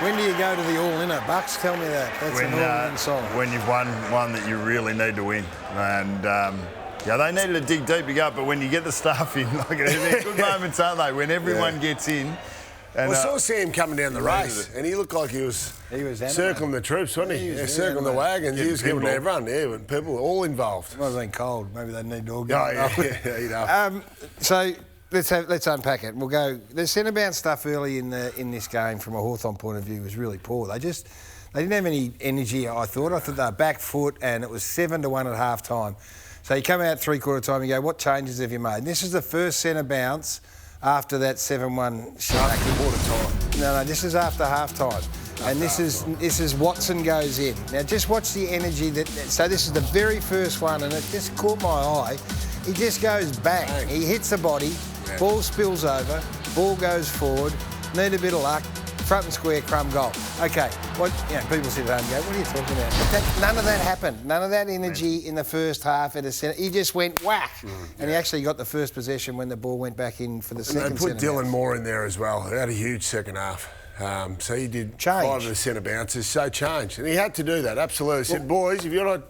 When do you go to the all-inner, Bucks? Tell me that. That's an all-in song. When you've won one that you really need to win. And, yeah, they needed to dig deep to go up, but when you get the staff in, like, they're good moments, aren't they? When everyone gets in. And, I saw Sam coming down the race, and he looked like he was circling the troops, wasn't he? Yeah, circling the wagons. He was giving everyone, people all involved. It might have been cold. Maybe they need to all get So let's unpack it. We'll go. The centre bounce stuff early in this game, from a Hawthorn point of view, was really poor. They didn't have any energy. I thought they were back foot, and it was 7-1 at half time. So you come out three-quarter time, you go, what changes have you made? And this is the first centre bounce after that 7-1 shot. Quarter time. No, this is after half time. And this is Watson goes in. Now just watch the energy so this is the very first one, and it just caught my eye. He just goes bang. He hits the body, ball spills over, ball goes forward, need a bit of luck, front and square, crumb goal. Okay, people sit at home and go, what are you talking about? But none of that happened. None of that energy in the first half at a centre. He just went whack. And he actually got the first possession when the ball went back in for the second. And they put Dylan Moore in there as well. He had a huge second half. So he did 5 of the centre bounces, so changed. And he had to do that, absolutely. He said, boys, if you're not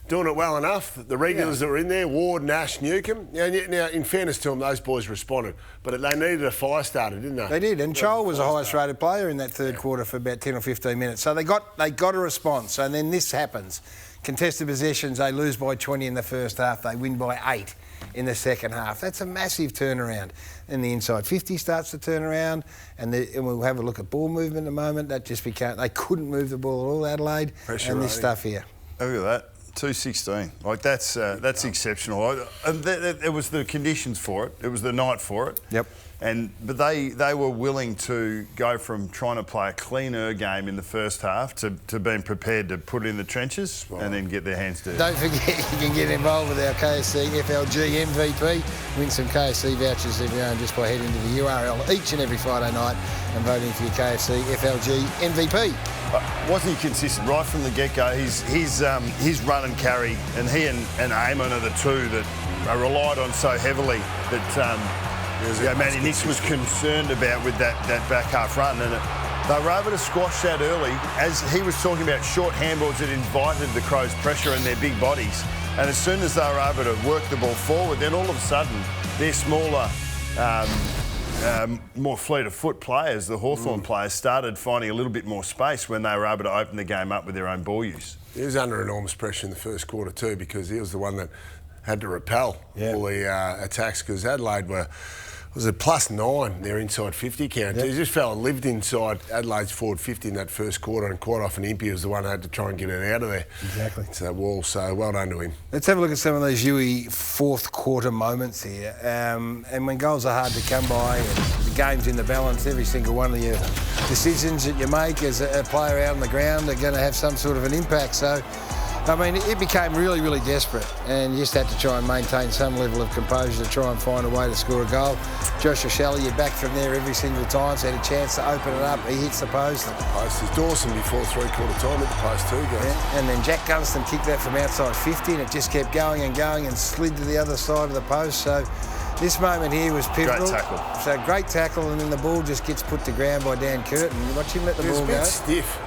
doing it well enough, the regulars that were in there, Ward, Nash, Newcomb. Now, in fairness to them, those boys responded. But they needed a fire starter, didn't they? They did, and Chol was the highest rated player in that third quarter for about 10 or 15 minutes. So they got a response, and then this happens. Contested possessions, they lose by 20 in the first half, they win by 8 in the second half. That's a massive turnaround. And the inside 50 starts to turn around, and we'll have a look at ball movement in a moment. That just became, they couldn't move the ball at all, Adelaide. Pressure and this stuff here. Look at that. 216. Like, that's exceptional. And it was the conditions for it. It was the night for it. Yep. But they were willing to go from trying to play a cleaner game in the first half to being prepared to put it in the trenches and then get their hands dirty. Don't forget, you can get involved with our KFC FLG MVP. Win some KFC vouchers of your own just by heading to the URL each and every Friday night and voting for your KFC FLG MVP. Wasn't he consistent right from the get-go? His run and carry, and he and Eamon are the two that are relied on so heavily that Matty Nix was concerned about with that back half run, and they were able to squash that early. As he was talking about short handballs that invited the Crows' pressure and their big bodies, and as soon as they were able to work the ball forward, then all of a sudden their smaller, more fleet of foot players, the Hawthorn players, started finding a little bit more space when they were able to open the game up with their own ball use. He was under enormous pressure in the first quarter too, because he was the one that had to repel all the attacks, because Adelaide was a +9, their inside 50 count. Yeah. He just fell and lived inside Adelaide's forward 50 in that first quarter, and quite often Impey was the one who had to try and get it out of there. Exactly. To that wall, so well done to him. Let's have a look at some of those Huey fourth quarter moments here. And when goals are hard to come by and the game's in the balance, every single one of your decisions that you make as a player out on the ground are going to have some sort of an impact. So, I mean, it became really, really desperate, and you just had to try and maintain some level of composure to try and find a way to score a goal. Josh O'Shelley, you're back from there every single time, so he had a chance to open it up. He hits the post. There's Dawson before three-quarter time at the post too, guys. Yeah. And then Jack Gunston kicked that from outside 50, and it just kept going and slid to the other side of the post. So this moment here was pivotal. Great tackle. So great tackle, and then the ball just gets put to ground by Dan Curtin. Watch him let the ball go. It was a bit stiff.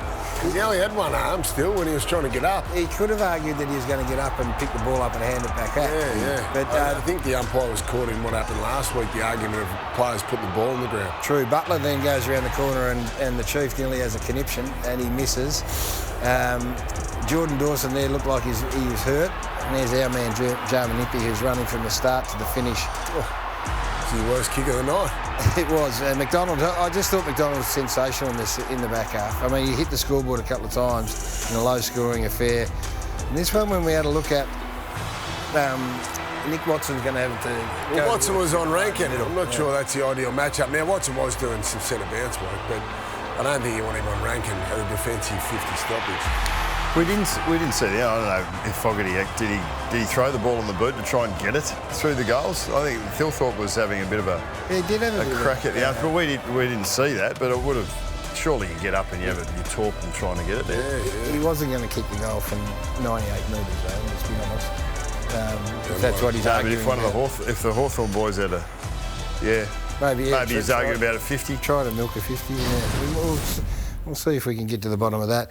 He only had one arm still when he was trying to get up. He could have argued that he was going to get up and pick the ball up and hand it back up. Yeah. But I think the umpire was caught in what happened last week, the argument of players putting the ball on the ground. True. Butler then goes around the corner and the Chief nearly has a conniption and he misses. Jordan Dawson there looked like he was hurt. And there's our man, Jarman Impey, who's running from the start to the finish. It's the worst kick of the night. It was. And McDonald, I just thought McDonald was sensational in the back half. I mean, he hit the scoreboard a couple of times in a low-scoring affair. And this one, when we had a look at, Nick Watson's going to have to go. Well, Watson was on Rankin. I'm not sure that's the ideal matchup. Now, Watson was doing some centre bounce work, but I don't think you want him on Rankin at a defensive 50 stoppage. We didn't see that. I don't know if Fogarty did he throw the ball on the boot to try and get it through the goals. I think Thilthorpe was having a bit of a crack at the out, but we didn't see that. But it would have surely you get up and you have your torp and trying to get it there. Yeah. He wasn't going to kick the goal from 98 metres though. Let's be honest. If that's what he's arguing. If the Hawthorn boys had Maybe he's arguing about a 50. Try to milk a 50. Yeah. we'll see if we can get to the bottom of that.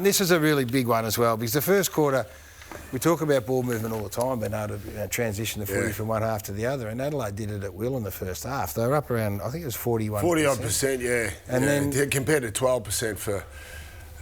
This is a really big one as well, because the first quarter, we talk about ball movement all the time, being able to transition the footy from one half to the other, and Adelaide did it at will in the first half. They were up around, I think it was 41%. 40-odd%, yeah. And then compared to 12% for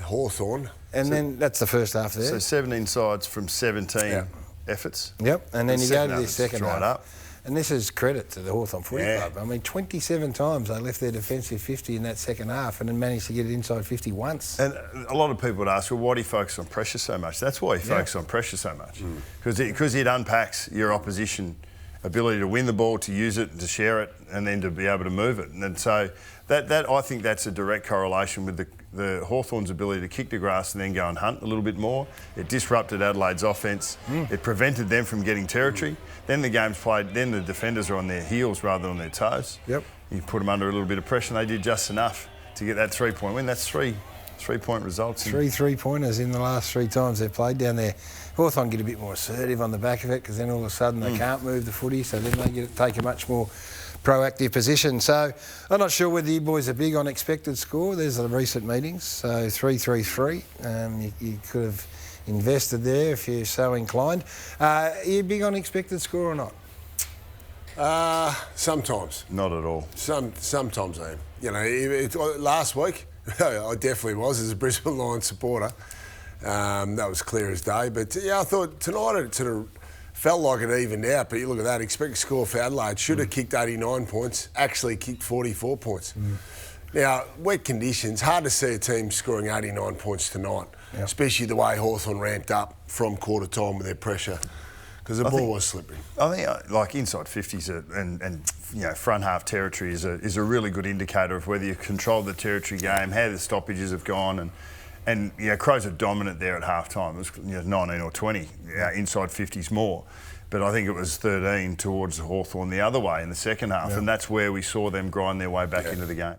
Hawthorn. And then that's the first half there. So 17 sides from 17 efforts. Yep, and then you go to the second half. Up. And this is credit to the Hawthorn Footy Club. I mean, 27 times they left their defensive 50 in that second half and then managed to get it inside 50 once. And a lot of people would ask, well, why do you focus on pressure so much? That's why you focus on pressure so much. Because it unpacks your opposition ability to win the ball, to use it, to share it, and then to be able to move it. And so that I think that's a direct correlation with the Hawthorn's ability to kick the grass and then go and hunt a little bit more. It disrupted Adelaide's offence. It prevented them from getting territory. Then the game's played, then the defenders are on their heels rather than on their toes. Yep. You put them under a little bit of pressure and they did just enough to get that 3-point win. That's three-point results. Three three-pointers in the last 3 times they've played down there. Hawthorn get a bit more assertive on the back of it, because then all of a sudden they can't move the footy, so then they take a much more proactive position. So I'm not sure whether you boys are big on expected score. There's the recent meetings, so 3-3-3. You could have invested there if you're so inclined. Are you big on expected score or not? Sometimes. Not at all. Sometimes I am. You know, last week I definitely was as a Brisbane Lions supporter. That was clear as day. But yeah, I thought tonight it sort of felt like it evened out. But you look at that, expected score for Adelaide should have kicked 89 points, actually kicked 44 points. Now, wet conditions, hard to see a team scoring 89 points tonight, especially the way Hawthorn ramped up from quarter time with their pressure, because the ball was slipping. I think like inside 50s and you know, front half territory is a really good indicator of whether you control the territory game, how the stoppages have gone, and you know, Crows are dominant there at half time. It was 19 or 20 inside 50s more. But I think it was 13 towards Hawthorn the other way in the second half, and that's where we saw them grind their way back into the game.